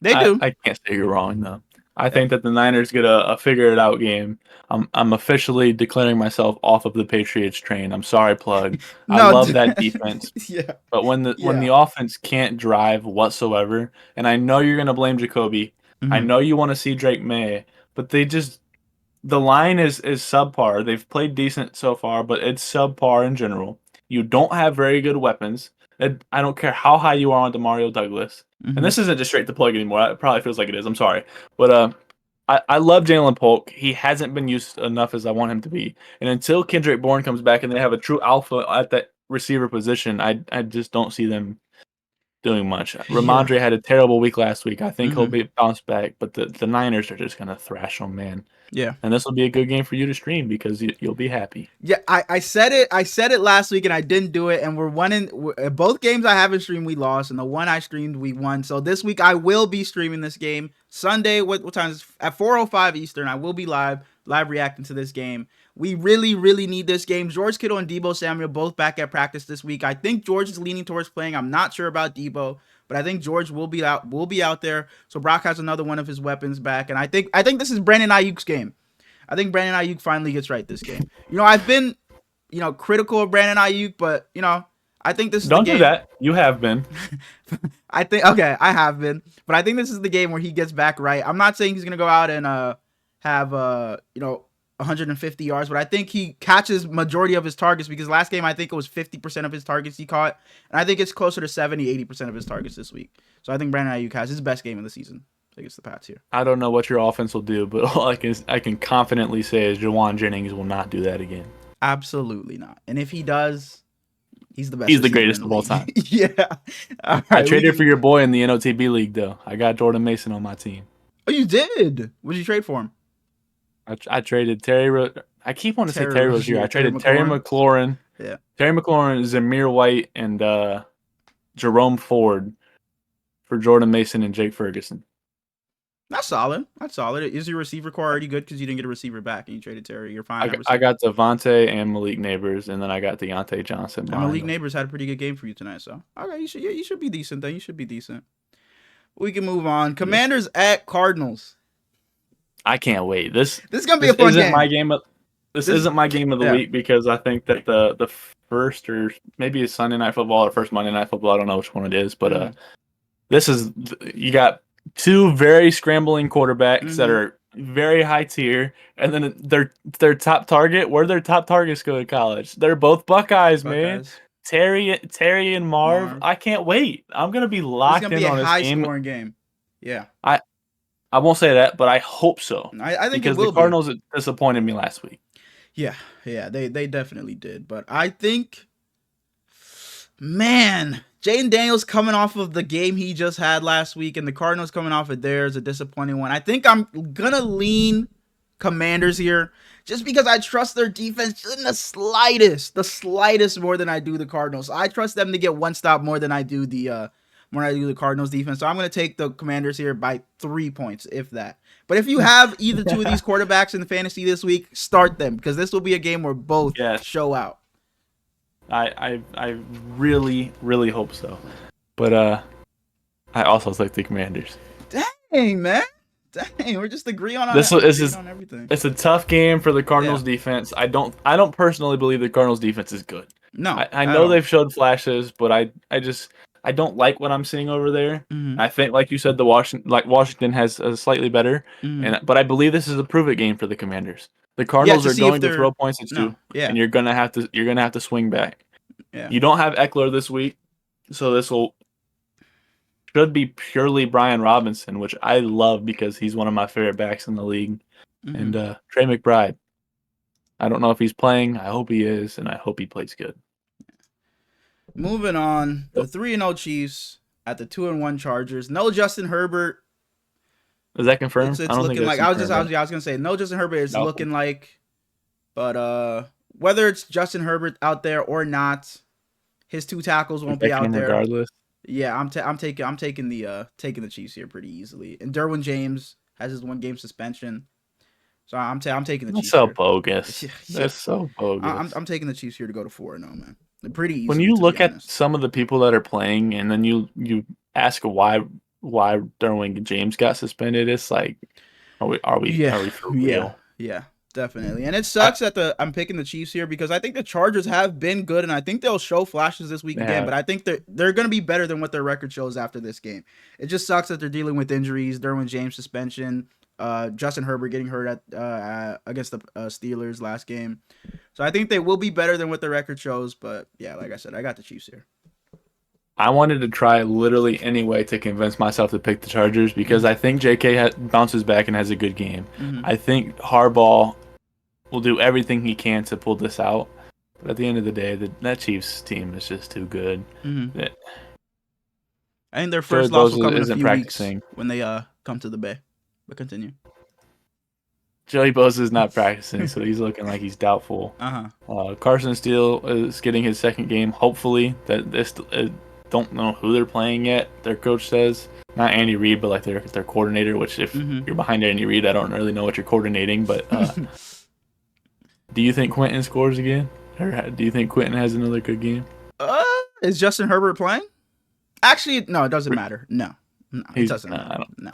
They do. I can't say you're wrong though. I think that the Niners get a figure it out game. I'm officially declaring myself off of the Patriots train. I'm sorry, plug. I No. love that defense. Yeah. But when the Yeah. offense can't drive whatsoever, and I know you're gonna blame Jacoby, I Mhm. know you want to see Drake May, but the line is subpar. They've played decent so far, but it's subpar in general. You don't have very good weapons. I don't care how high you are on Demario Douglas, and Mhm. this isn't just straight to plug anymore. It probably feels like it is. I'm sorry, but I love Jalen Polk. He hasn't been used enough as I want him to be, and until Kendrick Bourne comes back and they have a true alpha at that receiver position, I just don't see them doing much. Yeah. Ramondre had a terrible week last week. I think he'll Mhm. be bounced back, but the Niners are just gonna thrash them, man. Yeah. And this will be a good game for you to stream because you'll be happy. Yeah, I said it last week and I didn't do it, and both games I haven't streamed we lost, and the one I streamed we won. So this week I will be streaming this game Sunday. What time is it? At 4:05 Eastern? I will be live reacting to this game. We really need this game. George Kittle and Deebo Samuel both back at practice this week. I think George is leaning towards playing. I'm not sure about Deebo, but I think George will be out there. So Brock has another one of his weapons back, and I think this is Brandon Ayuk's game. I think Brandon Ayuk finally gets right this game. I've been, critical of Brandon Ayuk, but I think this is Don't the do game. that. You have been. I have been, but I think this is the game where he gets back right. I'm not saying he's gonna go out and have 150 yards, but I think he catches majority of his targets because last game I think it was 50% of his targets he caught, and I think it's closer to 70-80% of his targets this week. So I think Brandon Ayuk has his best game of the season against the Pats here. I don't know what your offense will do, but all I can confidently say is Jawan Jennings will not do that again. Absolutely not. And if he does, he's the best. He's the greatest of all time. Yeah. All right, I traded for your boy in the NOTB league, though. I got Jordan Mason on my team. Oh, you did? What did you trade for him? I traded Terry. I keep wanting to say Terry Rozier. I traded Terry McLaurin. Yeah. Terry McLaurin, Zamir White, and Jerome Ford for Jordan Mason and Jake Ferguson. That's solid. Is your receiver core already good because you didn't get a receiver back and you traded Terry? You're fine. I got Devontae and Malik Neighbors, and then I got Deontay Johnson. And Malik Neighbors had a pretty good game for you tonight, so okay, you should be decent then. You should be decent. We can move on. Commanders at Cardinals. I can't wait. This is gonna be a fun game. This isn't my game of the week because I think that the first, or maybe it's Sunday Night Football or first Monday Night Football. I don't know which one it is, but this is, you got two very scrambling quarterbacks that are very high tier, and then their top target. Where their top targets go to college? They're both Buckeyes, man. Terry and Marv. I can't wait. I'm gonna be locked in on this game. It's gonna be a high-scoring game. Yeah. I won't say that, but I hope so. I think because it will the Cardinals disappointed me last week. Yeah, they definitely did. But I think, man, Jayden Daniels coming off of the game he just had last week, and the Cardinals coming off of theirs, a disappointing one. I think I'm gonna lean Commanders here, just because I trust their defense in the slightest more than I do the Cardinals. I trust them to get one stop more than I do the Cardinals defense. So I'm going to take the Commanders here by 3 points, if that. But if you have either two of these quarterbacks in the fantasy this week, start them, because this will be a game where both show out. I really really hope so. But I also like the Commanders. Dang, man. Dang, we're just agreeing on This is on everything. it's a tough game for the Cardinals Yeah. defense. I don't personally believe the Cardinals defense is good. No, I at know all. they've showed flashes, but I just I don't like what I'm seeing over there. Mm-hmm. I think, like you said, Washington has a slightly better, Mm-hmm. but I believe this is a prove it game for the Commanders. The Yeah, Cardinals to are see if going to they're throw points at no. you, Yeah. and you're gonna have to swing back. Yeah. You don't have Eckler this week, so this will should be purely Brian Robinson, which I love because he's one of my favorite backs in the league, Mm-hmm. and Trey McBride. I don't know if he's playing. I hope he is, and I hope he plays good. Moving on, the 3-0 Chiefs at the 2-1 Chargers. No Justin Herbert. Is that confirmed? It's I don't think looking that's like confirmed. I was gonna say no Justin Herbert. It's Doubtful. looking like, but whether it's Justin Herbert out there or not, his 2 tackles won't be Protecting out him there. regardless. Yeah, I'm taking the Chiefs here pretty easily. And Derwin James has his 1-game suspension, so I'm taking the That's Chiefs so here. bogus. Yeah, That's so bogus. I'm taking the Chiefs here to go to 4-0, man. Pretty When easily, you to be look at honest. some of the people that are playing, and then you ask why Derwin James got suspended, it's like, are we for real? Yeah, definitely. And it sucks that I'm picking the Chiefs here because I think the Chargers have been good, and I think they'll show flashes this week again. Yeah. But I think they're going to be better than what their record shows after this game. It just sucks that they're dealing with injuries, Derwin James suspension, Justin Herbert getting hurt at against the Steelers last game. So I think they will be better than what their record shows. But yeah, like I said, I got the Chiefs here. I wanted to try literally any way to convince myself to pick the Chargers because I think J.K. bounces back and has a good game. Mm-hmm. I think Harbaugh will do everything he can to pull this out. But at the end of the day, that Chiefs team is just too good. Mm-hmm. I think their first loss will come in a few practicing. weeks when they come to the Bay. But continue. Joey Bosa is not practicing, so he's looking like he's doubtful. Carson Steele is getting his second game. Hopefully, don't know who they're playing yet. Their coach says not Andy Reid, but like their coordinator. Which if you're behind Andy Reid, I don't really know what you're coordinating. But do you think Quentin scores again, or do you think Quentin has another good game? Is Justin Herbert playing? Actually, no, it doesn't matter. No, it doesn't matter. I don't. No.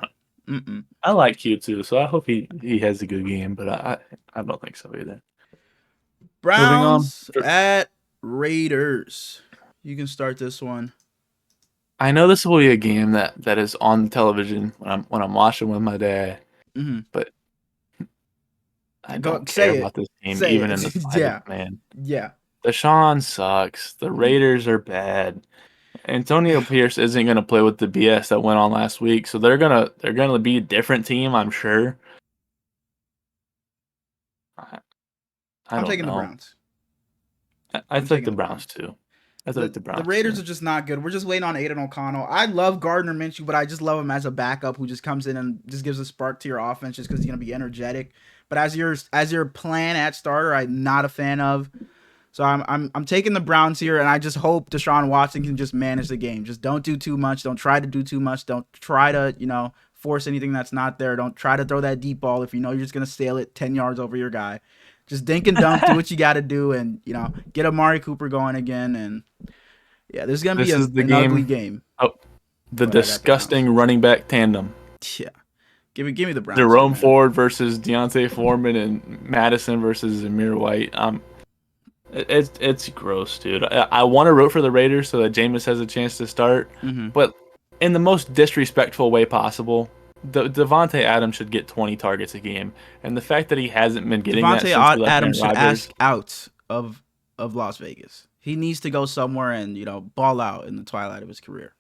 I like Q too, so I hope he has a good game, but I don't think so either. Browns at Raiders. You can start this one. I know this will be a game that is on television when I'm watching with my dad, but I don't care about this game even in the fight, man. Yeah. Deshaun sucks. The Raiders are bad. Antonio Pierce isn't going to play with the BS that went on last week, so they're gonna be a different team, I'm sure. I'm taking the Browns. I take the Browns too. I like the Browns. The Raiders are just not good. We're just waiting on Aiden O'Connell. I love Gardner Minshew, but I just love him as a backup who just comes in and just gives a spark to your offense just because he's going to be energetic. But as your plan at starter, I'm not a fan of. So I'm taking the Browns here, and I just hope Deshaun Watson can just manage the game. Just don't do too much. Don't try to do too much. Don't try to force anything that's not there. Don't try to throw that deep ball if you know you're just going to sail it 10 yards over your guy. Just dink and dunk, do what you got to do, and get Amari Cooper going again. And yeah, this is gonna be an ugly game. Oh, the disgusting running back tandem. Yeah, give me the Browns. Jerome Ford versus Deontay Foreman and Madison versus Zamir White. It's gross, dude. I want to root for the Raiders so that Jameis has a chance to start, but in the most disrespectful way possible. Devontae Adams should get 20 targets a game, and the fact that he hasn't been getting Devontae that Adams should ask out of Las Vegas. He needs to go somewhere and ball out in the twilight of his career.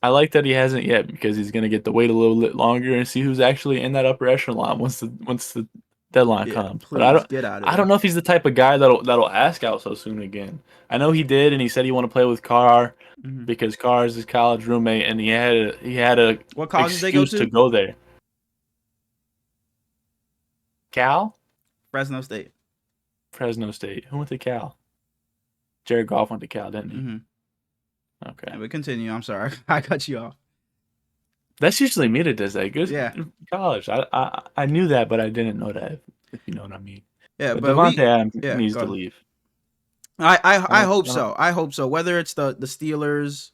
I like that he hasn't yet because he's going to get to wait a little bit longer and see who's actually in that upper echelon once the deadline comes. Please, but I don't know if he's the type of guy that'll ask out so soon again. I know he did, and he said he wanted to play with Carr. Because Carr is his college roommate, and he had a what college did they go there. Cal? Fresno State. Who went to Cal? Jared Goff went to Cal, didn't he? Okay. Yeah, but continue. I'm sorry, I cut you off. That's usually me that does that. Good. Yeah. College. I knew that, but I didn't know that. If you know what I mean. Yeah, but Devontae Adams needs to leave. I I hope don't, so. I hope so. Whether it's the Steelers,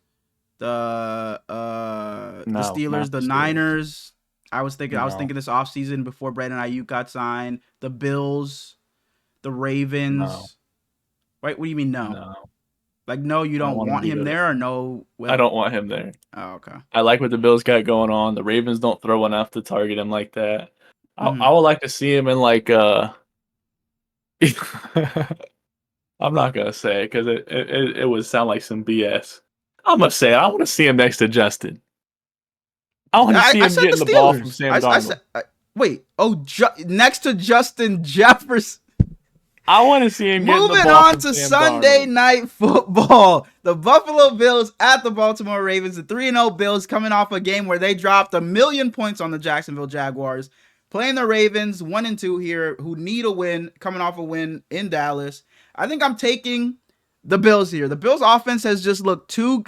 the no, Steelers, not the the Steelers. Niners. I was thinking No, this offseason before Brandon Ayuk got signed. The Bills, the no, Ravens. Wait, what do you mean no? no. Like no, you I don't don't want him want to him go to. there, or no? I Well, don't want him there. oh, okay. I like what the Bills got going on. The Ravens don't throw enough to target him like that. I Hmm. would like to see him in like I'm not gonna say it because it would sound like some BS. I'm gonna say it. I want to see him next to Justin. I want to see I him said the getting the ball from Steelers. Sam Darnold. Wait. Oh, next to Justin Jefferson. I want to see him getting the Moving ball on from to Sam Sunday Darnold. night football. The Buffalo Bills at the Baltimore Ravens. The 3-0 Bills coming off a game where they dropped 1,000,000 points on the Jacksonville Jaguars. Playing the Ravens 1-2 here, who need a win, coming off a win in Dallas. I think I'm taking the Bills here. The Bills' offense has just looked too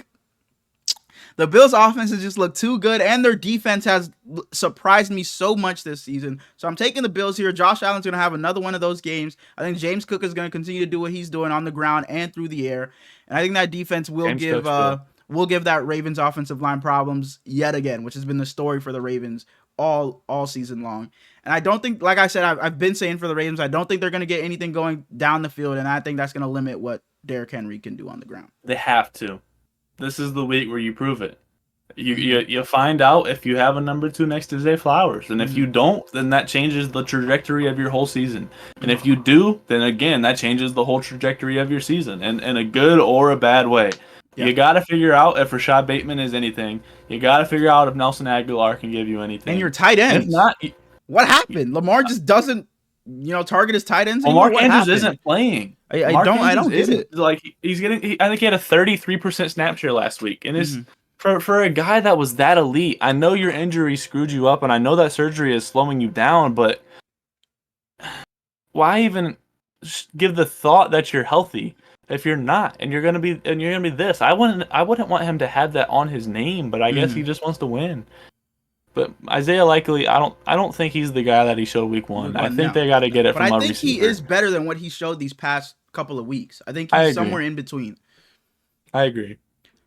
good, and their defense has surprised me so much this season. So I'm taking the Bills here. Josh Allen's going to have another one of those games. I think James Cook is going to continue to do what he's doing on the ground and through the air, and I think that defense James Cook's good. will give that Ravens offensive line problems yet again, which has been the story for the Ravens all season long. And I don't think, like I said, I've been saying for the Ravens, I don't think they're going to get anything going down the field, and I think that's going to limit what Derrick Henry can do on the ground. They have to. This is the week where you prove it. You, Mm-hmm. you find out if you have a number 2 next to Zay Flowers, and if Mm-hmm. you don't, then that changes the trajectory of your whole season. And if you do, then again that changes the whole trajectory of your season, and in a good or a bad way. Yeah. You got to figure out if Rashad Bateman is anything. You got to figure out if Nelson Aguilar can give you anything. And your tight And if ends. not, What happened? Lamar just doesn't, target his tight ends anymore. Mark What Andrews happened? isn't playing. I Mark don't Andrews get isn't, it. like he's getting. I think he had a 33% snap share last week, and Mhm. for a guy that was that elite. I know your injury screwed you up, and I know that surgery is slowing you down, but why even give the thought that you're healthy if you're not, and you're gonna be this? I wouldn't want him to have that on his name, but I guess he just wants to win. But Isaiah Likely, I don't think he's the guy that he showed week 1. I think they got to get it But from I a think receiver. he is better than what he showed these past couple of weeks. I think I he's agree. somewhere in between. I agree.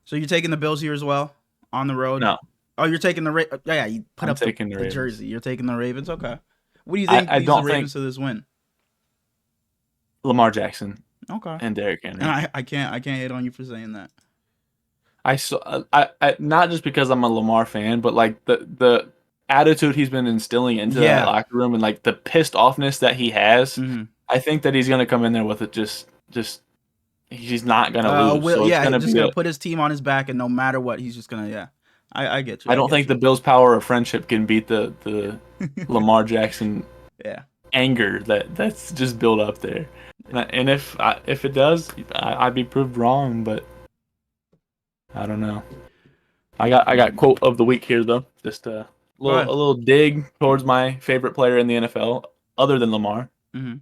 So you're taking the Bills here as well on the road? No, Oh, you're taking the yeah. You put I'm up taking the the Ravens. jersey. You're taking the Ravens. Okay. What do you think I leads the don't Ravens think to this win? Lamar Jackson Okay. and Derrick Henry. And I can't hate on you for saying that. I saw I not just because I'm a Lamar fan, but like the attitude he's been instilling into Yeah. that locker room and like the pissed offness that he has. Mm-hmm. I think that he's gonna come in there with it just he's not gonna lose. So He's it's just gonna put his team on his back, and no matter what, he's just gonna. Yeah, I get you. I don't think the Bills' power of friendship can beat the Lamar Jackson Yeah. anger that's just built up there. And if it does, I'd be proved wrong, but I don't know. I got quote of the week here though. Just a little dig towards my favorite player in the NFL other than Lamar. Mm-hmm.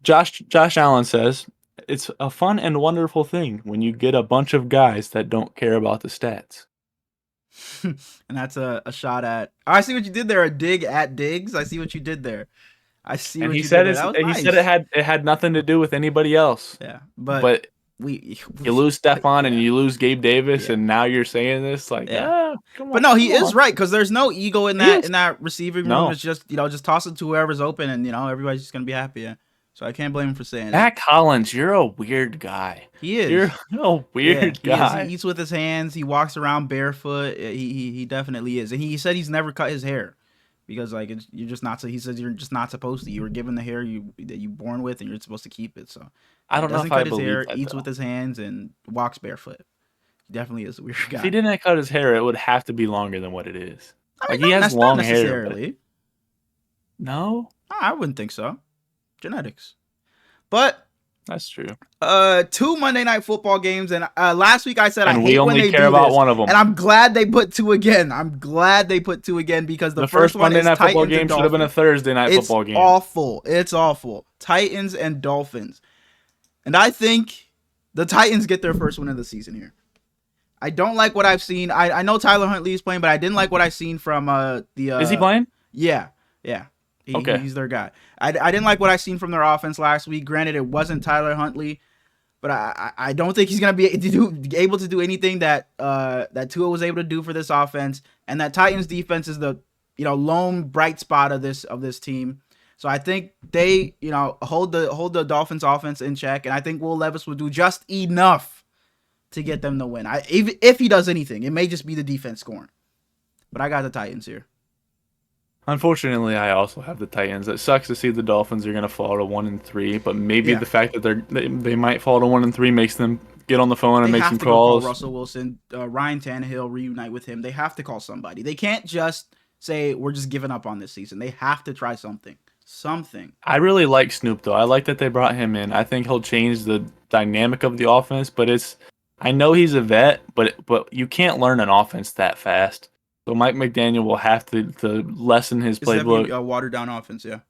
Josh Allen says, "It's a fun and wonderful thing when you get a bunch of guys that don't care about the stats." And that's a shot at. Oh, I see what you did there. A dig at Diggs. I see what you did there. I see. And what he you said did there. That was he said it had nothing to do with anybody else. Yeah, But we you lose Stephon and yeah. you lose Gabe Davis, Yeah. and now you're saying this like, Yeah. come on. But no, he come is on. right, because there's no ego in He is. that receiving room. No. It's just just toss it to whoever's open, and everybody's just gonna be happy. Yeah. So I can't blame him for saying that. Matt Collins, you're a weird guy. He is. You're a weird he is. guy. He eats with his hands. He walks around barefoot. He definitely is. And he said he's never cut his hair because you're just not. So he says you're just not supposed to. You were given the hair that you born with, and you're supposed to keep it. So I don't know doesn't if I cut his believe hair, that, eats though. with his hands, and walks barefoot. He definitely is a weird guy. If he didn't cut his hair, it would have to be longer than what it is. I mean, Like he has that's long not hair. necessarily. But... No, I wouldn't think so. Genetics. But that's true. 2 Monday Night Football games, and last week I said And I we hate when only they care do about this, one of them. and I'm glad they put 2 again. Because the first one Monday is Night Titans Football game and should have been a Dolphins. Thursday Night It's Football game. awful. It's awful. Titans and Dolphins, and I think the Titans get their first win of the season here. I don't like what I've seen. I know Tyler Huntley is playing, but I didn't like what I've seen from Is he playing? Yeah. Okay. He's their guy. I didn't like what I seen from their offense last week. Granted, it wasn't Tyler Huntley, but I don't think he's gonna be able to do anything that that Tua was able to do for this offense. And that Titans defense is the lone bright spot of this team. So I think they hold the Dolphins offense in check, and I think Will Levis will do just enough to get them the win. Even if he does anything, it may just be the defense scoring. But I got the Titans here. Unfortunately, I also have the Titans. It sucks to see the Dolphins are going to fall to 1-3, but maybe the fact that they might fall to 1-3 makes them get on the phone and make some calls. Call Russell Wilson, Ryan Tannehill, reunite with him. They have to call somebody. They can't just say we're just giving up on this season. They have to try something. I really like Snoop though. I like that they brought him in. I think he'll change the dynamic of the offense. But I know he's a vet, but you can't learn an offense that fast. So Mike McDaniel will have to lessen his playbook. A watered down offense, yeah.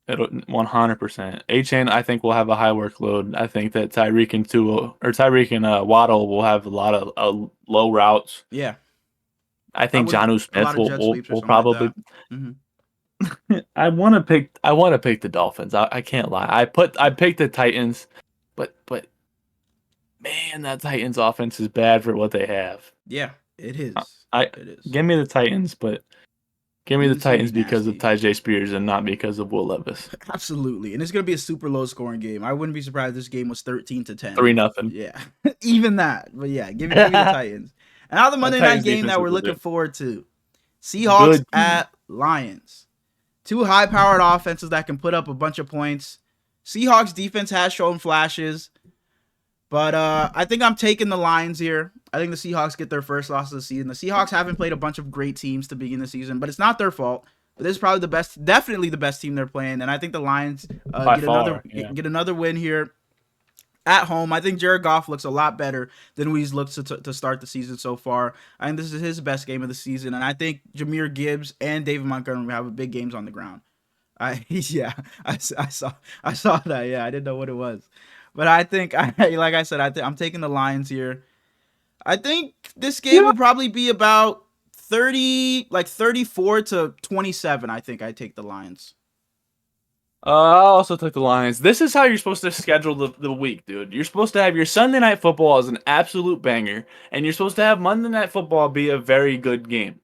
100%. Achane, I think, will have a high workload. I think that Tyreek and Waddle will have a lot of low routes. Yeah. I think Jonnu Smith will probably. Like I want to pick the Dolphins. I can't lie. I picked the Titans, but man, that Titans offense is bad for what they have. Yeah, it is. It is. Give me the Titans, but give me the Titans because of Tyjae Spears and not because of Will Levis. Absolutely. And it's going to be a super low scoring game. I wouldn't be surprised if this game was 13-10. 3-0. Yeah. Even that. But yeah, give me the Titans. And now the Monday night game that we're looking forward to. Seahawks at Lions. Two high-powered offenses that can put up a bunch of points. Seahawks defense has shown flashes. But I think I'm taking the Lions here. I think the Seahawks get their first loss of the season. The Seahawks haven't played a bunch of great teams to begin the season, but it's not their fault. But this is probably definitely the best team they're playing, and I think the Lions get another win here at home. I think Jared Goff looks a lot better than he's looked to start the season so far. I think this is his best game of the season, and I think Jahmyr Gibbs and David Montgomery have big games on the ground. I saw that. Yeah, I didn't know what it was. But I think, like I said, I'm taking the Lions here. I think this game will probably be about 34-27. I think I take the Lions. I also took the Lions. This is how you're supposed to schedule the week, dude. You're supposed to have your Sunday Night Football as an absolute banger, and you're supposed to have Monday Night Football be a very good game.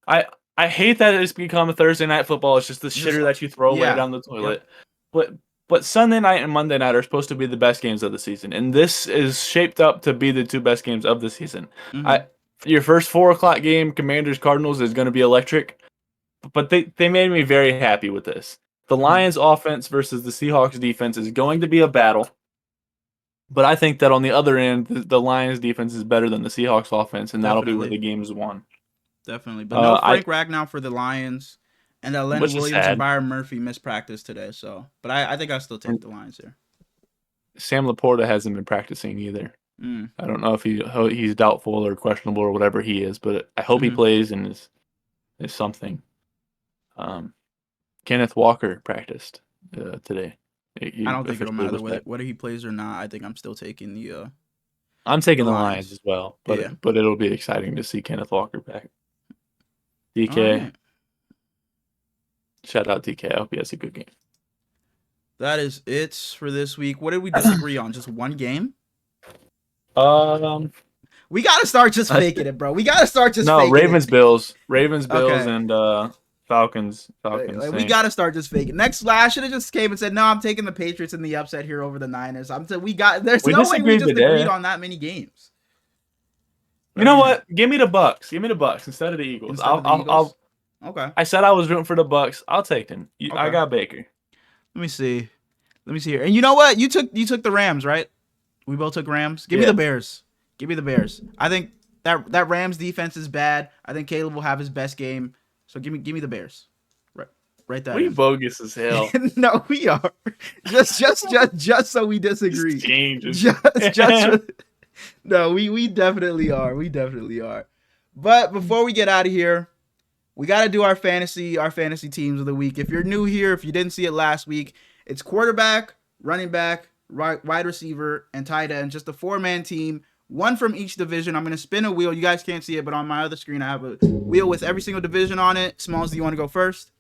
I hate that it's become a Thursday Night Football. It's just the shitter that you throw away down the toilet. Yep. But Sunday night and Monday night are supposed to be the best games of the season, and this is shaped up to be the two best games of the season. Mm-hmm. Your first 4:00 game, Commanders-Cardinals, is going to be electric, but they made me very happy with this. The Lions offense versus the Seahawks defense is going to be a battle, but I think that on the other end, the Lions defense is better than the Seahawks offense, and that'll be where the game is won. Definitely, but no Frank Ragnow for the Lions. And Leonard Williams and Byron Murphy missed practice today, but I think I'll still take the Lions here. Sam Laporta hasn't been practicing either. I don't know if he's doubtful or questionable or whatever he is, but I hope he plays and is something. Kenneth Walker practiced today. I don't think it'll matter whether he plays or not. I think I'm still taking the. I'm taking the Lions as well, but it'll be exciting to see Kenneth Walker back. DK. Shout out DK. I hope he has a good game. That is it for this week. What did we disagree on? Just one game? We gotta start just faking it, bro. We gotta start just faking Ravens, it. Bills, and Falcons. We gotta start just faking. I should have just came and said, no, I'm taking the Patriots in the upset here over the Niners. There's no way we just agreed on that many games. You know what? Give me the Bucks. Give me the Bucks instead of the Eagles. Okay. I said I was rooting for the Bucks. I'll take them. Okay. I got Baker. Let me see here. And you know what? You took the Rams, right? We both took Rams. Give me the Bears. Give me the Bears. I think that Rams defense is bad. I think Caleb will have his best game. So give me the Bears. Right that. We bogus as hell. No, we are. Just so we disagree. No, we definitely are. We definitely are. But before we get out of here, we got to do our fantasy teams of the week. If you're new here, if you didn't see it last week, it's quarterback, running back, wide receiver, and tight end. Just a 4-man team, one from each division. I'm going to spin a wheel. You guys can't see it, but on my other screen, I have a wheel with every single division on it. Smalls, do you want to go first?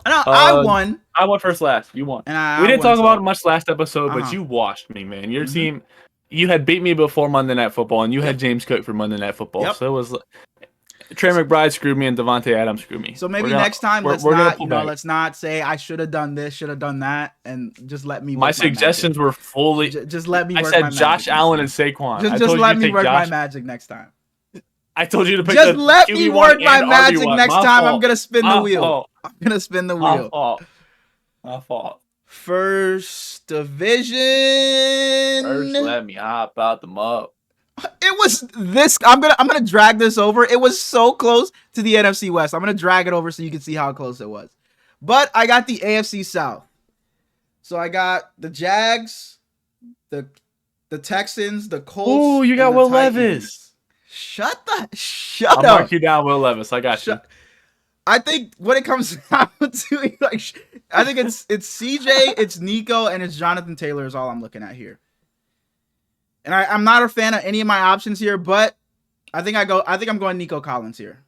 No, I won, I went first last. You won. and I We didn't won, talk about so it much last episode, but uh-huh. you washed me, man. Your Mhm. team, you had beat me before Monday Night Football, and you had Yep. James Cook for Monday Night Football. Yep. So it was Trey McBride screwed me and Devontae Adams screwed me. So maybe next time, let's we're gonna not, pull back. let's not say I should have done this, should have done that, and just let me My work my magic. suggestions were fully. Just let me I work said my Josh magic Allen and next time. Saquon. I Just told you let to me take work my Josh. magic next time. I told you to pick Just the let me QB1 work my and magic RB1. next My time. I'm fault. gonna spin the My wheel. fault. I'm gonna spin the My wheel. fault. My fault. First division. First, let me hop out the mug. It was this. I'm gonna drag this over. It was so close to the NFC West. I'm gonna drag it over so you can see how close it was. But I got the AFC South. So I got the Jags, the Texans, the Colts. Oh, you got and the Will Titans. Levis. Shut I'll up. mark you down, Will Levis. I got you. I think when it comes down to like, I think it's CJ, it's Nico, and it's Jonathan Taylor is all I'm looking at here. And I'm not a fan of any of my options here, but I think I'm going Nico Collins here.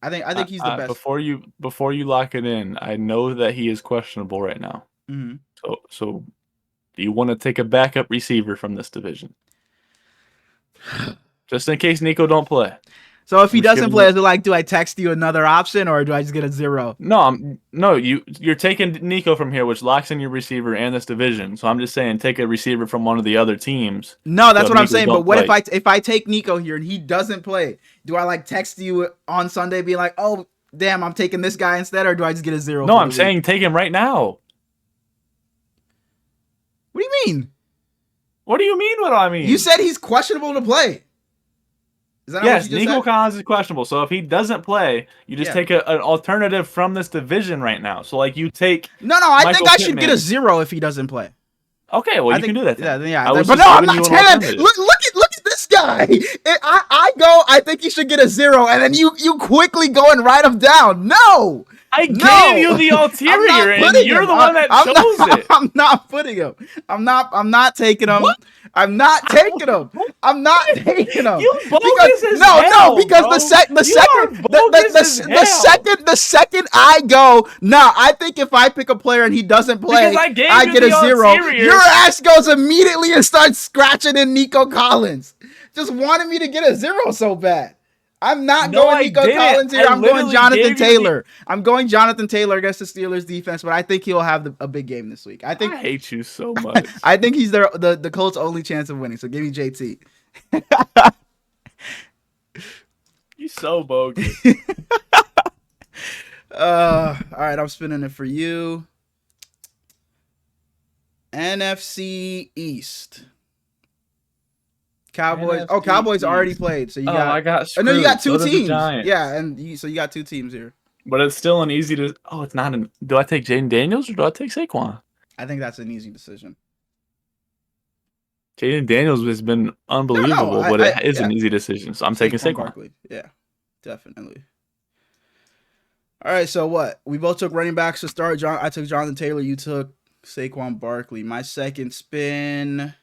I think he's the best. Before you lock it in, I know that he is questionable right now. Mm-hmm. So do you want to take a backup receiver from this division? Just in case Nico don't play. So if he doesn't play, is it like, do I text you another option or do I just get a 0? No, you're taking Nico from here, which locks in your receiver and this division. So I'm just saying, take a receiver from one of the other teams. No, that's what I'm saying. But what if I take Nico here and he doesn't play? Do I like text you on Sunday, be like, oh damn, I'm taking this guy instead, or do I just get a 0? No, I'm saying take him right now. What do you mean? What do you mean? What do I mean? You said he's questionable to play. Is that yes, Nico Collins is questionable. So if he doesn't play, you just take an alternative from this division right now. So like you take. No, I think I should get a 0 if he doesn't play. Okay, well you can do that. Yeah. But no, I'm not saying that. Look at this guy. I think he should get a 0, and then you quickly go and write him down. No. I gave you the ulterior, and you're the one that chose it. I'm not putting him. I'm not taking him. What? I'm not taking him. I'm not taking him. You bogus as hell, because the second I go, I think if I pick a player and he doesn't play, I get a 0. Your ass goes immediately and starts scratching in Nico Collins. Just wanted me to get a 0 so bad. I'm not going Nico Collins here. I'm going Jonathan Taylor. I'm going Jonathan Taylor against the Steelers defense, but I think he'll have a big game this week. I hate you so much. I think he's the Colts' only chance of winning. So give me JT. You're so bogus. All right, I'm spinning it for you. NFC East. Cowboys. Cowboys already played. So you got. I got screwed. No, you got two teams. Yeah, and so you got two teams here. But it's still an easy to. Oh, it's not an. Do I take Jaden Daniels or do I take Saquon? I think that's an easy decision. Jaden Daniels has been unbelievable, but it is an easy decision. So I'm taking Saquon. Barkley. Yeah, definitely. All right, so what? We both took running backs to start. I took Jonathan Taylor. You took Saquon Barkley. My second spin.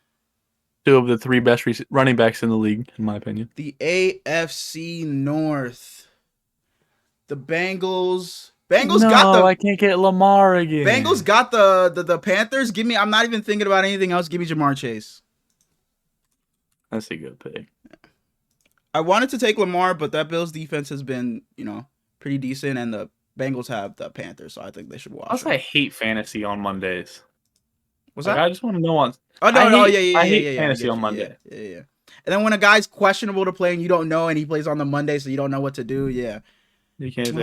2 of the 3 best running backs in the league, in my opinion. The AFC North. The Bengals. I can't get Lamar again. Bengals got the Panthers. Give me. I'm not even thinking about anything else. Give me Jamar Chase. That's a good pick. I wanted to take Lamar, but that Bills defense has been, pretty decent, and the Bengals have the Panthers, so I think they should watch. I hate fantasy on Mondays. What's that? I just want to know on. Oh no, yeah. I hate fantasy on Monday. Yeah. And then when a guy's questionable to play and you don't know, and he plays on the Monday, so you don't know what to do. Yeah. You can't take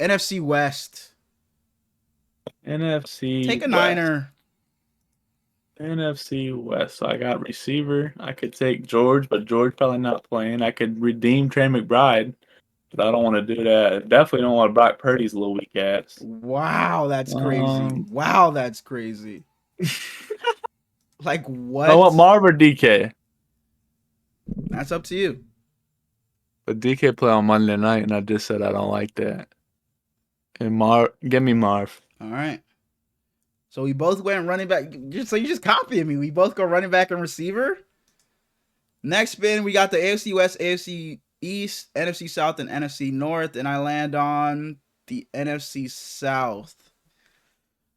NFC West. NFC. Take a Niner. NFC West. So I got receiver. I could take George, but George probably not playing. I could redeem Trey McBride, but I don't want to do that. I definitely don't want to Brock Purdy's little weak ass. Wow, that's crazy. Like what? I want Marv or DK. That's up to you. But DK play on Monday night, and I just said I don't like that. And give me Marv. All right. So we both went running back. So you just copying me. We both go running back and receiver. Next spin, we got the AFC West, AFC East, NFC South, and NFC North. And I land on the NFC South.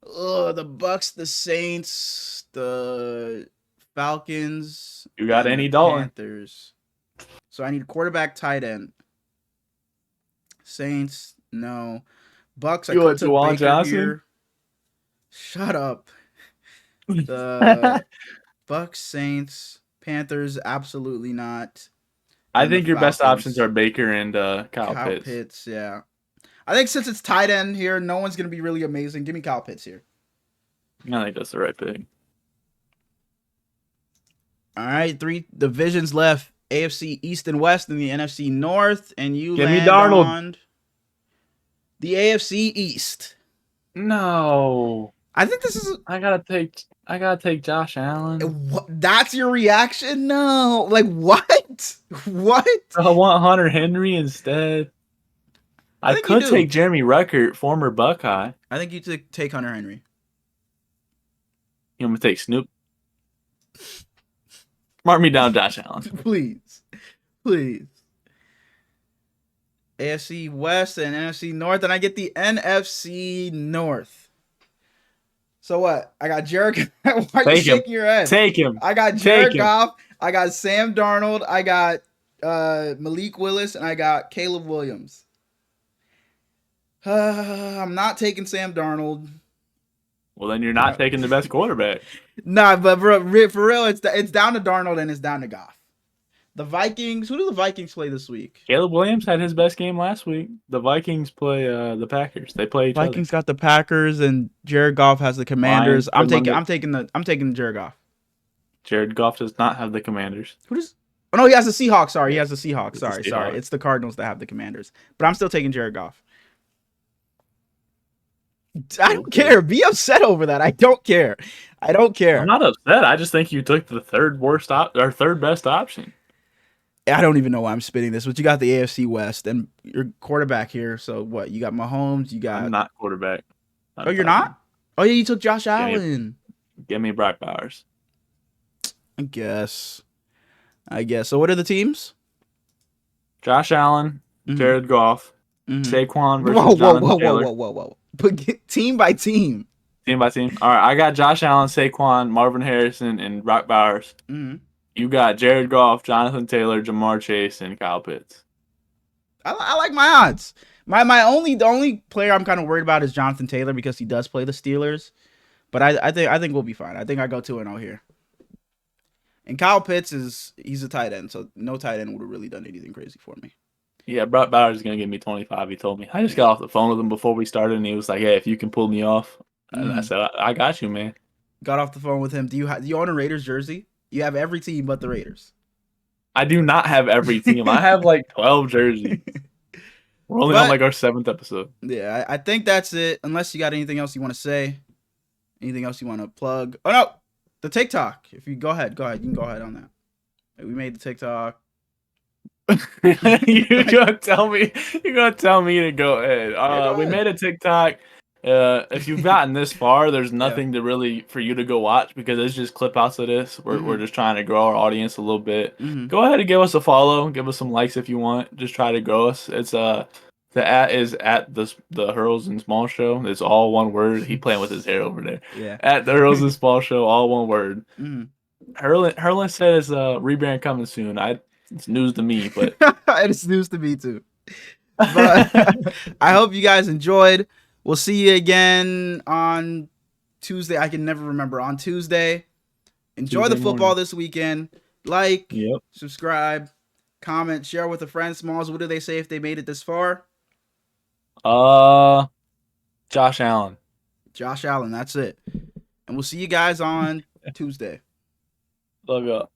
The Bucks, the Saints, the Falcons, You got and Andy the Dalton. Panthers. So I need quarterback, tight end. Saints, no. Bucks, I You could want have took Juwan Baker Johnson? here. Shut up. The Bucks, Saints, Panthers, absolutely not. I And the think your best options Falcons, are Baker and Kyle Kyle Pitts. Pitts, yeah. I think since it's tight end here, no one's going to be really amazing. Give me Kyle Pitts here. I think that's the right pick. All right, 3 divisions left. AFC East and West and the NFC North. And you Give me land Darnold. on the AFC East. No. I think this is... I gotta take Josh Allen. What? That's your reaction? No. Like, what? What? I want Hunter Henry instead. I think could you do. take Jeremy Ruckert, former Buckeye. I think you take Hunter Henry. You want me to take Snoop? Mark me down, Josh Allen. Please. Please. AFC West and NFC North, and I get the NFC North. So what? I got Jared. Why are you Take him. shaking your head? Take him. I got Take Jared him. Goff. I got Sam Darnold. I got Malik Willis, and I got Caleb Williams. I'm not taking Sam Darnold. Well, then you're not taking the best quarterback. Nah, but for real, it's down to Darnold and it's down to Goff. The Vikings. Who do the Vikings play this week? Caleb Williams had his best game last week. The Vikings play the Packers. They play each Vikings got the Packers and Jared Goff has the Commanders. Lions, I'm taking Jared Goff. other. Jared Goff does not have the Commanders. Who does? Oh no, he has the Seahawks. Sorry, he has the Seahawks. It's the Sorry. Seahawks. It's the Cardinals that have the Commanders. But I'm still taking Jared Goff. I don't care. Be upset over that. I don't care. I don't care. I'm not upset. I just think you took the third best option. I don't even know why I'm spitting this, but you got the AFC West and your quarterback here. So what? You got Mahomes. You got. I'm not quarterback. Oh, you're not? Oh yeah, you took Josh me- Allen. Give me Brock Bowers. I guess. So what are the teams? Josh Allen, Mhm. Jared Goff, Mhm. Saquon versus Jonathan Taylor. Whoa. But team by team. Team by team. All right, I got Josh Allen, Saquon, Marvin Harrison, and Brock Bowers. Mm-hmm. You got Jared Goff, Jonathan Taylor, Jamar Chase, and Kyle Pitts. I like my odds. The only player I'm kind of worried about is Jonathan Taylor because he does play the Steelers. But I think we'll be fine. I think I go 2-0 here. And Kyle Pitts he's a tight end, so no tight end would have really done anything crazy for me. Yeah, Brock Bowers is going to give me 25, he told me. I just got off the phone with him before we started, and he was like, hey, if you can pull me off. And I said, I got you, man. Got off the phone with him. Do you own a Raiders jersey? You have every team but the Raiders. I do not have every team. I have like 12 jerseys. We're only on like our 7th episode. Yeah, I think that's it. Unless you got anything else you want to say. Anything else you want to plug? Oh, no. The TikTok. If you go ahead. You can go ahead on that. We made the TikTok. You're gonna tell me to go ahead. Go We ahead. made a TikTok. If you've gotten this far, there's nothing to really for you to go watch because it's just clip outs of this. We're just trying to grow our audience a little bit. Mhm. Go ahead and give us a follow, give us some likes if you want. Just try to grow us. It's the @ is at the Hurls and Small Show. It's all one word. He playing with his hair over there. Yeah. At the Hurls and Small Show, all one word. Mhm. Herlin says rebrand coming soon. It's news to me, but It's news to me too. But I hope you guys enjoyed. We'll see you again on Tuesday. I can never remember. On Tuesday. Enjoy the Tuesday football morning. this weekend. Like, Yep. subscribe, comment, share with a friend. Smalls, what do they say if they made it this far? Josh Allen. Josh Allen. That's it. And we'll see you guys on Tuesday. Love y'all.